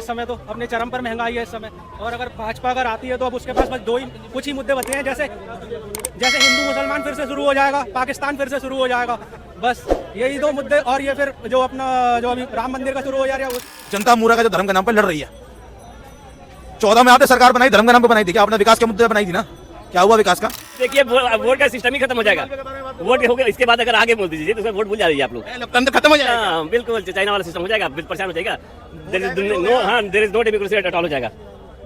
इस समय तो अपने चरम पर महंगाई है इस समय। और अगर भाजपा अगर आती है तो अब उसके पास बस कुछ ही मुद्दे बचे हैं, जैसे हिंदू मुसलमान फिर से शुरू हो जाएगा, पाकिस्तान फिर से शुरू हो जाएगा, बस यही दो मुद्दे। और ये फिर जो अभी राम मंदिर का शुरू हो जा रहा है। जनता मूरा का जो धर्म के नाम पर लड़ रही है, 14 में आपने सरकार बनाई, धर्म के नाम पर बनाई थी क्या? आपने विकास के मुद्दे पर बनाई थी ना? क्या हुआ विकास का? देखिए वोट का सिस्टम ही खत्म हो जाएगा। वोट हो गया, इसके बाद अगर आगे बोल दीजिए तो वोट भूल जा रही है आप लोग। लोकतंत्र खत्म हो जाएगा। हाँ बिल्कुल, चाइना वाला सिस्टम हो जाएगा, परेशान हो जाएगा। There is no democracy at all हो जाएगा,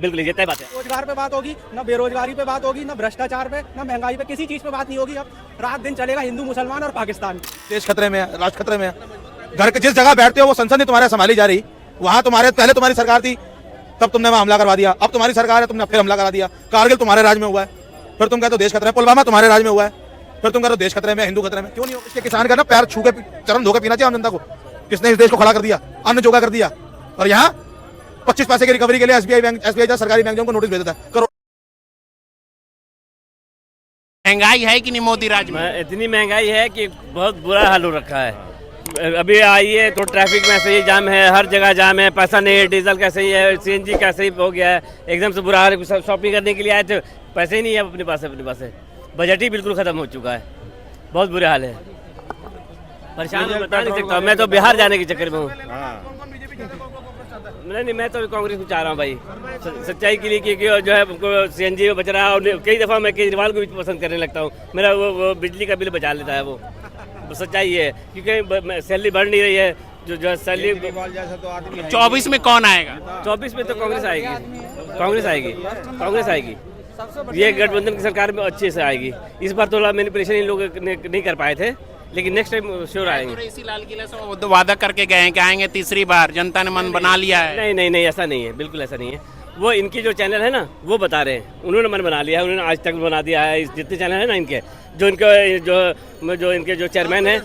बिल्कुल ये तय बात है। रोजगार पे बात होगी, न बेरोजगारी पे बात होगी, न भ्रष्टाचार पे, न महंगाई पे, किसी चीज पे बात नहीं होगी। अब रात दिन चलेगा हिंदू मुसलमान और पाकिस्तान। देश खतरे में है, राष्ट्र खतरे में है। घर के जिस जगह बैठते हो वो संसद नहीं तुम्हारे संभाली जा रही, वहां पहले तुम्हारी सरकार थी, तब तुमने वहां हमला करवा दिया। अब तुम्हारी सरकार है, तुमने फिर हमला करा दिया। कारगिल तुम्हारे राज में हुआ है, फिर तुम कहते हो देश खतरे में। पुलवामा तुम्हारे राज में हुआ है, फिर तुम कहते हो देश खतरे में, हिंदू खतरे में। क्यों नहीं हो? इसके किसान का ना पैर छू के चरण धो के पीना चाहिए आम जनता को। किसने इस देश को खड़ा कर दिया, अन्न जोगा कर दिया। और यहाँ 25 पैसे की रिकवरी के लिए एसबीआई सरकारी बैंक को नोटिस भेज देता है। करो। महंगाई है कि नहीं मोदी राज में? इतनी महंगाई है कि बहुत बुरा हाल हो रखा है। अभी आइए तो ट्रैफिक में ऐसे ही जाम है, हर जगह जाम है, पैसा नहीं है, डीजल कैसे ही है, सीएनजी कैसे ही हो गया है, एकदम से बुरा हाल। शॉपिंग करने के लिए आए थे, पैसे ही नहीं है अपने पास बजट ही बिल्कुल खत्म हो चुका है, बहुत बुरा हाल है। परेशान बता नहीं सकता, मैं तो बिहार जाने के चक्कर में हूँ। नहीं, मैं तो कांग्रेस को चाह रहा हूँ भाई, सच्चाई के लिए, क्योंकि जो है सीएनजी में बच रहा है। और कई दफ़ा मैं केजरीवाल को भी पसंद करने लगता हूँ, मेरा वो बिजली का बिल बचा लेता है वो। सच्चाई है, क्योंकि सैलरी बढ़ नहीं रही है। जो सैलरी 24 में कौन आएगा? 24 में तो कांग्रेस आएगी। ये गठबंधन की सरकार में अच्छे से आएगी। इस बार थोड़ा मैनिपुलेशन इन लोग नहीं कर पाए थे, लेकिन नेक्स्ट टाइम श्योर आएंगे। इसी लाल किले से वो वादा करके गए हैं कि आएंगे तीसरी बार, जनता ने मन बना लिया है। नहीं, ऐसा नहीं है, बिल्कुल ऐसा नहीं है। वो इनकी जो चैनल है ना, वो बता रहे हैं, उन्होंने मन बना लिया है, उन्होंने आज तक बना दिया है। जितने चैनल है ना इनके, जो इनके जो चेयरमैन है,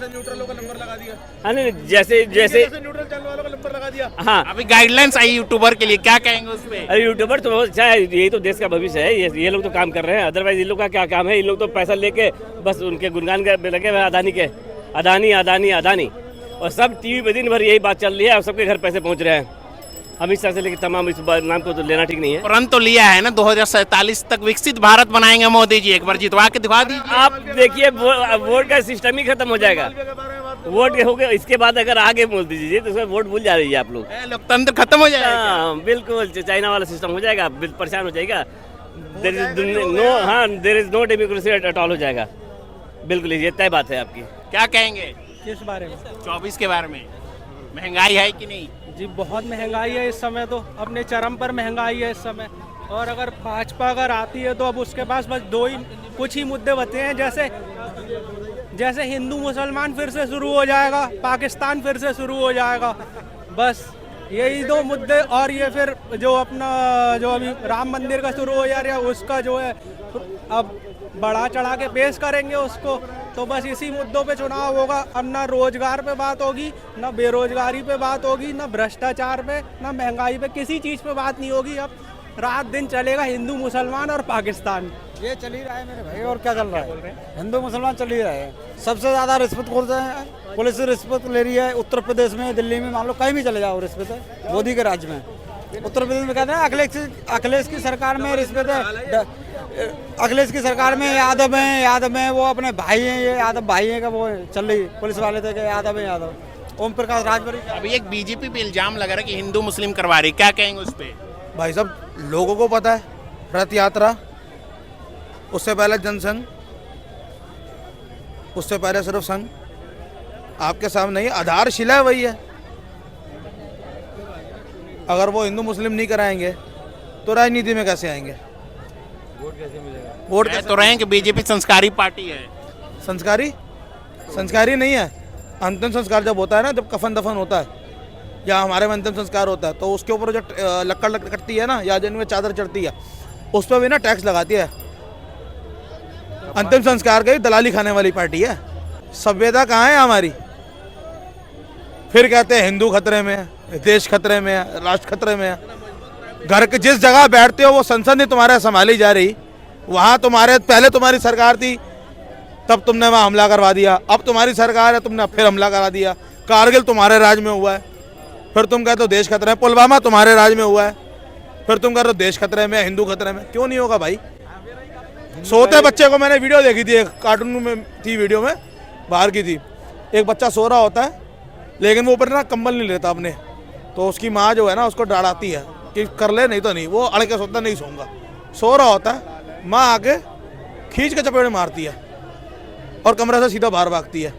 हाँ नहीं, जैसे न्यूट्रल चैनल वालों का नंबर लगा दिया। हाँ, अभी गाइडलाइंस आई यूट्यूबर के लिए, क्या कहेंगे उस पे? अरे यूट्यूबर तो यही तो देश का भविष्य है। ये लोग तो काम कर रहे हैं, अदरवाइज इन लोग का क्या काम है? इन लोग तो पैसा लेके बस उनके गुणगान लगे हुए अदानी। और सब टीवी पे दिन भर यही बात चल रही है, और सबके घर पैसे पहुंच रहे हैं। अमित शाह से लेकर तमाम, इस नाम को तो लेना ठीक नहीं है। प्रण तो लिया है ना, 2047 तक विकसित भारत बनाएंगे मोदी जी, एक बार जितवा के दिखा दीजिए। आप देखिए वोट का सिस्टम ही खत्म हो जाएगा। वोट हो गया, इसके बाद अगर आगे बोल दीजिए तो वोट भूल जा रही है आप लोग। लोकतंत्र खत्म हो जाएगा। हाँ बिल्कुल, चाइना वाला सिस्टम हो जाएगा, परेशान हो जाएगा। There is no democracy at all हो जाएगा, बिल्कुल ये तय बात है आपकी। क्या कहेंगे किस बारे में? 24 के बारे में? महंगाई है कि नहीं? जी बहुत महंगाई है इस समय तो अपने चरम पर महंगाई है इस समय। और अगर भाजपा अगर आती है तो अब उसके पास बस कुछ ही मुद्दे बचे हैं, जैसे हिंदू मुसलमान फिर से शुरू हो जाएगा, पाकिस्तान फिर से शुरू हो जाएगा, बस यही दो मुद्दे। और ये फिर जो अभी राम मंदिर का शुरू हो जा रहा है, उसका जो है अब बढ़ा चढ़ा के पेश करेंगे उसको। तो बस इसी मुद्दों पे चुनाव होगा। अब ना रोजगार पे बात होगी, ना बेरोजगारी पे बात होगी, ना भ्रष्टाचार पे, ना महंगाई पे, किसी चीज़ पे बात नहीं होगी। अब रात दिन चलेगा हिंदू मुसलमान और पाकिस्तान। ये चल ही रहा है मेरे भाई, और क्या चल रहा है? हिंदू मुसलमान चल ही रहा है। सबसे ज़्यादा रिश्वत खोल रहे हैं, पुलिस रिश्वत ले रही है। उत्तर प्रदेश में, दिल्ली में, मान लो कहीं भी चले जाओ रिश्वत है। मोदी के राज्य में, उत्तर प्रदेश में कहते हैं अखिलेश की सरकार में रिश्वत है। अखिलेश की सरकार में यादव है, वो अपने भाई हैं, ये यादव भाई हैं का वो चल रही पुलिस वाले थे कि यादव ओम प्रकाश राजभरी। अभी एक बीजेपी पे इल्जाम लग रहा है कि हिंदू मुस्लिम करवा रही, क्या कहेंगे उस पे? भाई साहब, लोगों को पता है, रथ यात्रा, उससे पहले जनसंघ, उससे पहले सिर्फ संघ, आपके सामने ही आधारशिला वही है। अगर वो हिंदू मुस्लिम नहीं कराएंगे तो राजनीति में कैसे आएंगे? वोट कह तो रहे हैं कि बीजेपी संस्कारी पार्टी है। संस्कारी नहीं है। अंतिम संस्कार जब होता है ना, जब कफन दफन होता है, या हमारे में अंतिम संस्कार होता है, तो उसके ऊपर जो लक्कड़ कटती है ना, या जिनमें चादर चढ़ती है, उस पर भी ना टैक्स लगाती है। अंतिम संस्कार की दलाली खाने वाली पार्टी है। सभ्यता कहाँ है हमारी? फिर कहते हैं हिंदू खतरे में है, देश खतरे में है, राष्ट्र खतरे में है। घर के जिस जगह बैठते हो वो संसद नहीं तुम्हारे संभाली जा रही, वहाँ पहले तुम्हारी सरकार थी, तब तुमने वहाँ हमला करवा दिया। अब तुम्हारी सरकार है, तुमने फिर हमला करा दिया। कारगिल तुम्हारे राज में हुआ है, फिर तुम कहते हो देश खतरे में, पुलवामा तुम्हारे राज में हुआ है, फिर तुम कह रहे हो देश खतरे में, हिंदू खतरे में। क्यों नहीं होगा भाई? सोते बच्चे को मैंने वीडियो देखी थी, एक कार्टून में थी, वीडियो में बाहर की थी। एक बच्चा सो रहा होता है लेकिन वो ऊपर ना कंबल नहीं लेता अपने, तो उसकी माँ जो है ना उसको डराती है कि कर ले, नहीं तो नहीं। वो अड़ के सोता, नहीं सोऊंगा। सो रहा होता है, माँ आके खींच के चपेट मारती है और कमरे से सीधा बाहर भागती है।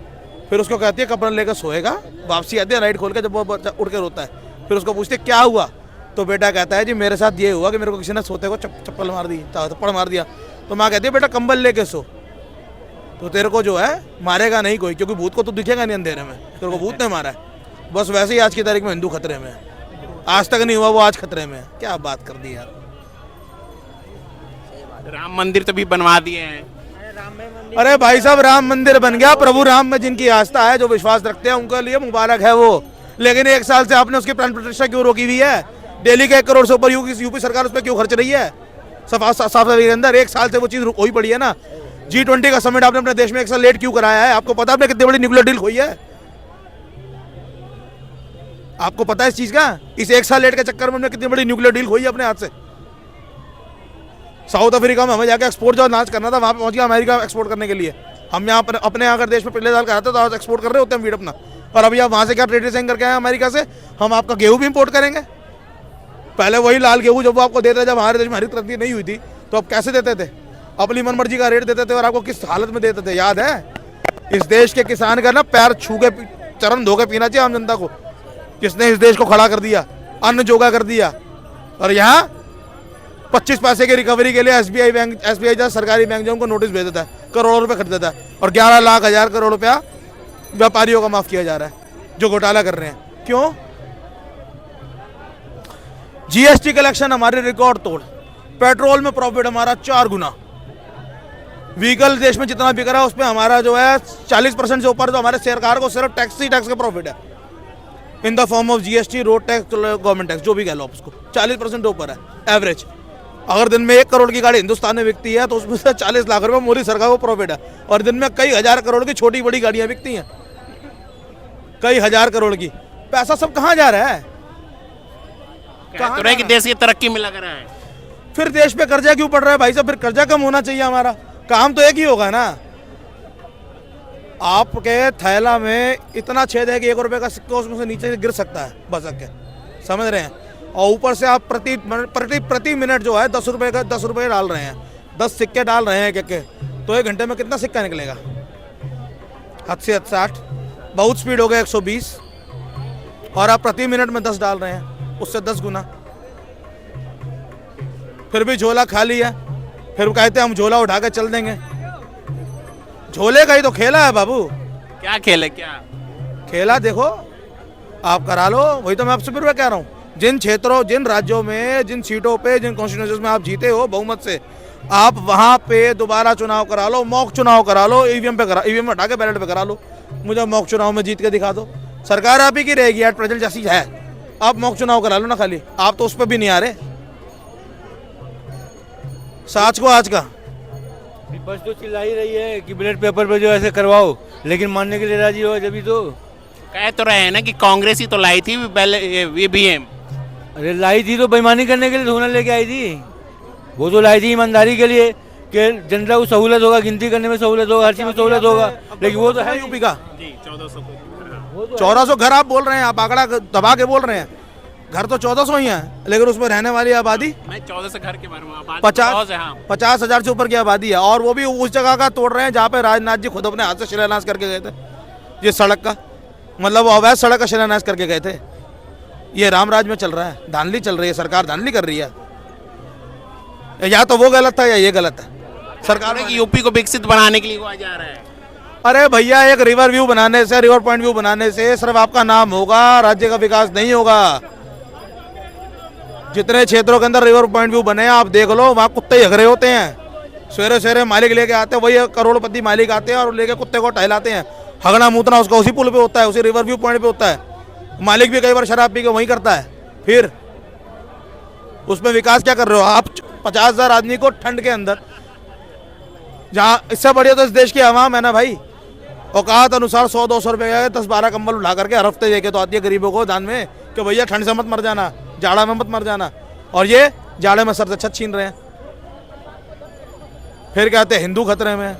फिर उसको कहती है कपड़ा लेकर सोएगा, वापसी आती है लाइट खोल के, जब वो बच्चा उठ के रोता है। फिर उसको पूछते क्या हुआ, तो बेटा कहता है जी मेरे साथ ये हुआ कि मेरे को किसी ने सोते को चप्पल मार दी, थप्पड़ मार दिया। तो माँ कहती है बेटा कंबल लेके सो, तो तेरे को जो है मारेगा नहीं कोई, क्योंकि भूत को तो दिखेगा नहीं अंधेरे में, तेरे को भूत ने मारा है। बस वैसे ही आज की तारीख में हिंदू खतरे में है। आज तक नहीं हुआ, वो आज खतरे में है। क्या बात कर दी यार। राम मंदिर तो भी बनवा दिए हैं। अरे भाई साहब, राम मंदिर बन गया, प्रभु राम में जिनकी आस्था है, जो विश्वास रखते हैं, उनके लिए मुबारक है वो। लेकिन 1 साल से आपने उसकी प्राण प्रतिष्ठा क्यों रोकी हुई है? दिल्ली के 1 करोड़ से ऊपर यूपी सरकार उस पर क्यों खर्च रही है? सफाई के अंदर 1 साल से वो चीज हो ही पड़ी है ना। G20 का समिट आपने अपने देश में 1 साल लेट क्यों कराया है? आपको पता है आपने कितनी बड़ी न्यूक्लियर डील खोई है? आपको पता है इस चीज का? इस 1 साल लेट के चक्कर में हमने कितनी बड़ी न्यूक्लियर डील खोई है अपने हाथ से। साउथ अफ्रीका में हमें जाकर एक्सपोर्ट जो लॉन्च करना था, वहां पे पहुंच गया अमेरिका एक्सपोर्ट करने के लिए। हम यहाँ पर अपने यहाँ अगर देश में पिछले साल कराते तो आज एक्सपोर्ट कर रहे होते हैं वीड अपना। और अभी आप वहां से क्या ट्रेड डिजाइन करके आए अमेरिका से? हम आपका गेहूं भी इंपोर्ट करेंगे। पहले वही लाल गेहूं जब वो आपको देते थे, जब हमारे देश में हरित क्रांति नहीं हुई थी, तो आप कैसे देते थे? अपनी मनमर्जी का रेट देते थे और आपको किस हालत में देते थे याद है? इस देश के किसान का ना पैर छू के, चरण धो के पीना चाहिए आम जनता को। किसने इस देश को खड़ा कर दिया, अन्न जोगा कर दिया। और यहाँ 25 पैसे की रिकवरी के लिए एसबीआई बैंक, एसबीआई जैसा सरकारी बैंक जो उनको नोटिस भेज देता है, करोड़ों रुपए खरीद देता है, और 11 लाख 1000 करोड़ रुपया व्यापारियों का माफ किया जा रहा है जो घोटाला कर रहे हैं। क्यों? जीएसटी कलेक्शन हमारे रिकॉर्ड तोड़, पेट्रोल में प्रॉफिट हमारा 4 गुना, व्हीकल देश में जितना बिक रहा है उसमें हमारा जो है 40% से ऊपर, तो हमारे सरकार को सिर्फ टैक्स का प्रॉफिट है in the form of GST, road tax, government tax, जो भी कह लो आप उसको, 40% ऊपर है एवरेज। अगर दिन में 1 करोड़ की गाड़ी हिंदुस्तान में बिकती है तो उसमें से 40 लाख रुपए मोदी सरकार को प्रॉफिट है। और दिन में कई हजार करोड़ की छोटी बड़ी गाड़ियां बिकती हैं, कई हजार करोड़ की। पैसा सब कहाँ जा रहा है? कह तो रहे कि देश की तरक्की में लग रहा है। फिर देश पे कर्जा क्यों पड़ रहा है भाई साहब? फिर कर्जा कम होना चाहिए हमारा, काम तो एक ही होगा ना। आपके थैला में इतना छेद है कि 1 रुपए का सिक्का उसमें से नीचे गिर सकता है बसक के, समझ रहे हैं? और ऊपर से आप प्रति मिनट जो है 10 रुपए डाल रहे हैं, 10 सिक्के डाल रहे हैं के, तो 1 घंटे में कितना सिक्का निकलेगा? हद से हद 60, बहुत स्पीड हो गया 120, और आप प्रति मिनट में 10 डाल रहे हैं, उससे 10 गुना। फिर भी झोला खाली है, फिर कहते हैं हम झोला उठा के चल देंगे। झोले का ही तो खेला है बाबू। क्या खेल है? क्या खेला देखो, आप करा लो। वही तो मैं आपसे फिर कह रहा हूँ, जिन क्षेत्रों, जिन राज्यों में, जिन सीटों पे, जिन कॉन्स्टिट्यूंसीज में आप जीते हो बहुमत से, आप वहां पे दोबारा चुनाव करा लो, मॉक चुनाव करा लो, ईवीएम पे करा, ईवीएम हटा के बैलेट पे करा लो। मुझे मॉक चुनाव में जीत के दिखा दो, सरकार आप ही की रहेगी एट प्रेजेंट जैसी है। आप मॉक चुनाव करा लो ना खाली, आप तो उस पर भी नहीं आ रहे। साच को आज का बस तो चिल्ला ही रही है कि बैलेट पेपर पे जो ऐसे करवाओ, लेकिन मानने के लिए राजी हो जब तो। कह तो रहे हैं ना कि कांग्रेस ही तो लाई थी ईवीएम। अरे लाई थी तो बेईमानी करने के लिए धोना लेके आई थी। वो तो लाई थी ईमानदारी के लिए कि जनता को सहूलत होगा, गिनती करने में सहूलत होगा, हर चीज में सहूलत होगा। लेकिन वो तो है यूपी का 1400 घर आप बोल रहे हैं, आप आंकड़ा दबा के बोल रहे हैं। घर तो 1400 ही है, लेकिन उसमें रहने वाली आबादी मैं 1400 घर के बारे में 50,000 से ऊपर की आबादी है। और वो भी उस जगह का तोड़ रहे हैं जहाँ पे राजनाथ जी खुद अपने हाथ से शिलान्यास करके गए थे। ये सड़क का मतलब वो अवैध सड़क का शिलान्यास करके गए थे। ये रामराज में चल रहा है, धांधली चल रही है, सरकार धांधली कर रही है। या तो वो गलत था या ये गलत है। सरकार की यूपी को विकसित बनाने के लिए हुआ जा रहा है। अरे भैया, एक रिवर व्यू बनाने से, रिवर पॉइंट व्यू बनाने से सिर्फ आपका नाम होगा, राज्य का विकास नहीं होगा। जितने क्षेत्रों के अंदर रिवर पॉइंट व्यू बने हैं आप देख लो, वहाँ कुत्ते ही हगरे होते हैं। सवेरे सवेरे मालिक लेके आते हैं, वही करोड़पति मालिक आते हैं और लेके कुत्ते को टहलाते हैं। हगना मूतना उसका उसी पुल पे होता है, उसी रिवर व्यू पॉइंट पे होता है। मालिक भी कई बार शराब पी के वहीं करता है। फिर उसमें विकास क्या कर रहे हो आप? 50,000 आदमी को ठंड के अंदर, जहाँ इससे बढ़िया तो इस देश की आवाम है ना भाई। औकात अनुसार 100-200 रुपये का 10-12 कंबल उठा करके हर हफ्ते देके तो आती है गरीबों को दान में कि भैया ठंड से मत मर जाना, जाड़ा में मत मर जाना। और ये जाड़े में सर से छत छीन रहे हैं। फिर कहते हैं हिंदू खतरे में।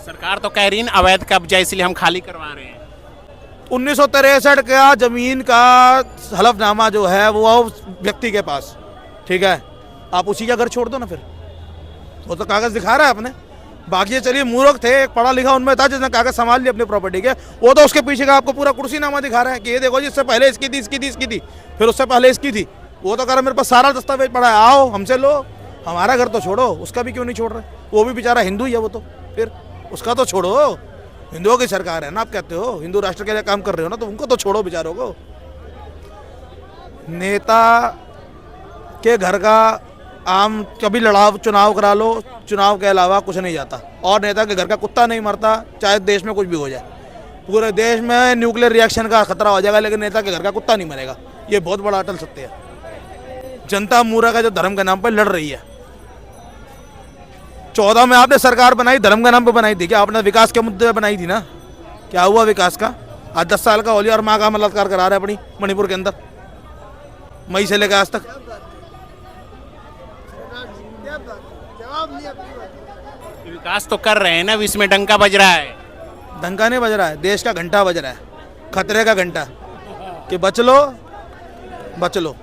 सरकार तो कह रही है अवैध कब्जा इसलिए हम खाली करवा रहे हैं। 1963 का जमीन का हलफनामा जो है वो व्यक्ति के पास, ठीक है, आप उसी का घर छोड़ दो ना, फिर वो तो कागज दिखा रहा है अपने। बाकी चलिए मूर्ख थे, एक पढ़ा लिखा उनमें था जिसने कागज संभाल लिया अपनी प्रॉपर्टी के, वो तो उसके पीछे का आपको पूरा कुर्सीनामा दिखा रहा है कि ये देखो जी इससे पहले इसकी थी, इसकी थी, इसकी थी, फिर उससे पहले इसकी थी। वो तो कह रहा मेरे पास सारा दस्तावेज पड़ा है, आओ हमसे लो, हमारा घर तो छोड़ो। उसका भी क्यों नहीं छोड़ रहे? वो भी बेचारा हिंदू ही है, वो तो फिर उसका तो छोड़ो। हिंदुओं की सरकार है ना, आप कहते हो हिंदू राष्ट्र के लिए काम कर रहे हो ना, तो उनको तो छोड़ो बेचारों को। नेता के घर का आम कभी लड़ाव चुनाव करा लो, चुनाव के अलावा कुछ नहीं जाता। और नेता के घर का कुत्ता नहीं मरता, चाहे देश में कुछ भी हो जाए। पूरे देश में न्यूक्लियर रिएक्शन का खतरा हो जाएगा, लेकिन नेता के घर का कुत्ता नहीं मरेगा। ये बहुत बड़ा अटल सत्य है। जनता मूरा का जो धर्म के नाम पर लड़ रही है। 14 में आपने सरकार बनाई, धर्म के नाम पे बनाई थी क्या? आपने विकास के मुद्दे पे बनाई थी ना? क्या हुआ विकास का? आज 10 साल का हो लिया और माँ का बलात्कार करा रहे अपनी मणिपुर के अंदर, मई से लेकर आज तक। विकास तो कर रहे हैं ना, इसमें डंका बज रहा है। डंका नहीं बज रहा है, देश का घंटा बज रहा है, खतरे का घंटा कि बच लो, बच लो।